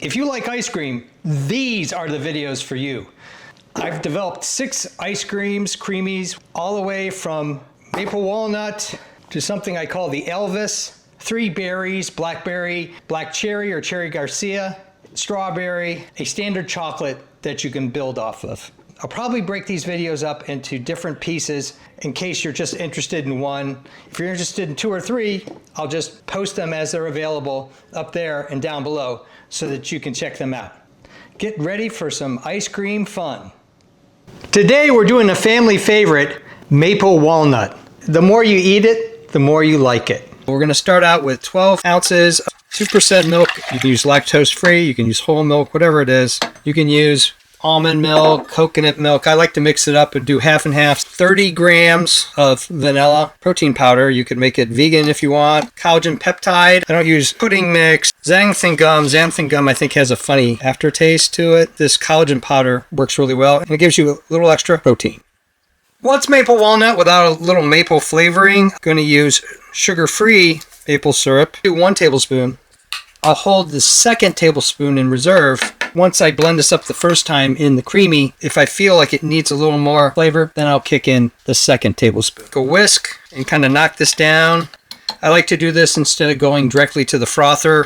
If you like ice cream, these are the videos for you. I've developed 6 ice creams, creamies, all the way from maple walnut to something I call the Elvis, 3 berries, blackberry, black cherry or cherry Garcia, strawberry, a standard chocolate that you can build off of. I'll probably break these videos up into different pieces in case you're just interested in one. If you're interested in 2 or 3, I'll just post them as they're available up there and down below so that you can check them out. Get ready for some ice cream fun. Today we're doing a family favorite, maple walnut. The more you eat it, the more you like it. We're going to start out with 12 ounces of 2% milk. You can use lactose free, you can use whole milk, whatever it is. You can use almond milk, coconut milk. I like to mix it up and do half and half. 30 grams of vanilla protein powder. You could make it vegan if you want. Collagen peptide. I don't use pudding mix. Xanthan gum. Xanthan gum I think has a funny aftertaste to it. This collagen powder works really well and it gives you a little extra protein. What's maple walnut without a little maple flavoring? I'm going to use sugar-free maple syrup. 1 tablespoon. I'll hold the 2nd tablespoon in reserve. Once I blend this up the first time in the creamy, if I feel like it needs a little more flavor, then I'll kick in the 2nd tablespoon. Go whisk and kind of knock this down. I like to do this instead of going directly to the frother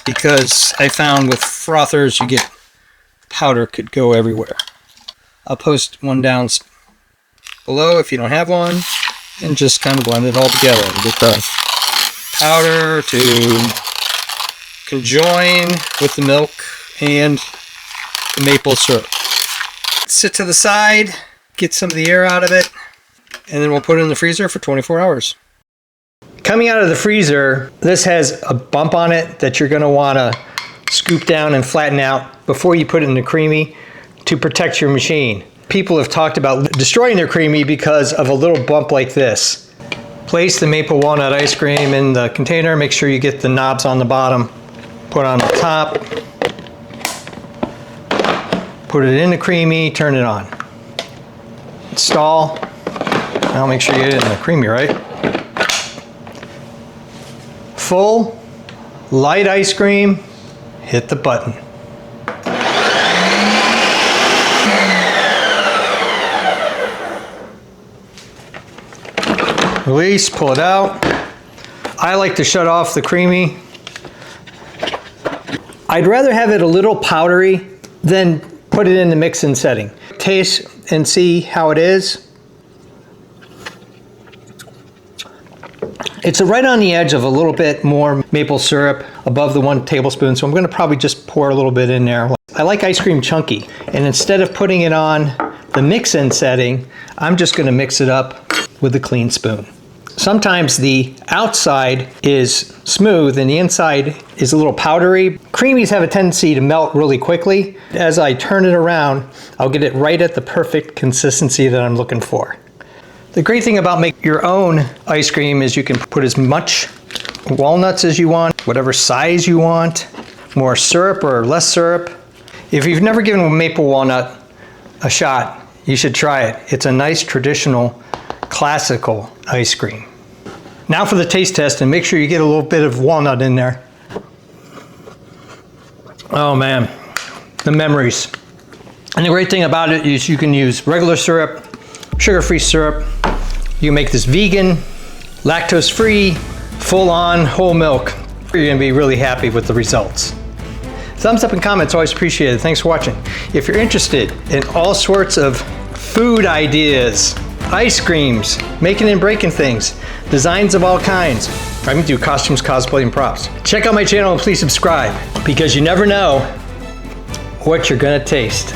because I found with frothers you get powder could go everywhere. I'll post one down below if you don't have one and just kind of blend it all together and get the powder to conjoin with the milk and the maple syrup. Sit to the side, get some of the air out of it, and then we'll put it in the freezer for 24 hours. Coming out of the freezer, this has a bump on it that you're going to want to scoop down and flatten out before you put it in the creamy to protect your machine. People have talked about destroying their creamy because of a little bump like this. Place the maple walnut ice cream in the container. Make sure you get the knobs on the bottom. Put it on the top. Put it in the creamy, turn it on. Install. Now make sure you get it in the creamy, right? Full, light ice cream, hit the button. Release, pull it out. I like to shut off the creamy. I'd rather have it a little powdery than put it in the mix-in setting. Taste and see how it is. It's right on the edge of a little bit more maple syrup above the 1 tablespoon, so I'm going to probably just pour a little bit in there. I like ice cream chunky, and instead of putting it on the mix-in setting, I'm just going to mix it up with a clean spoon. Sometimes the outside is smooth and the inside is a little powdery. Creamies have a tendency to melt really quickly. As I turn it around, I'll get it right at the perfect consistency that I'm looking for. The great thing about making your own ice cream is you can put as much walnuts as you want, whatever size you want, more syrup or less syrup. If you've never given maple walnut a shot, you should try it. It's a nice traditional classical ice cream. Now for the taste test, and make sure you get a little bit of walnut in there. Oh man, the memories. And the great thing about it is you can use regular syrup, sugar-free syrup. You can make this vegan, lactose-free, full-on whole milk. You're gonna be really happy with the results. Thumbs up and comments, always appreciated. Thanks for watching. If you're interested in all sorts of food ideas, ice creams, making and breaking things, designs of all kinds. I can do costumes, cosplay, and props. Check out my channel and please subscribe because you never know what you're gonna taste.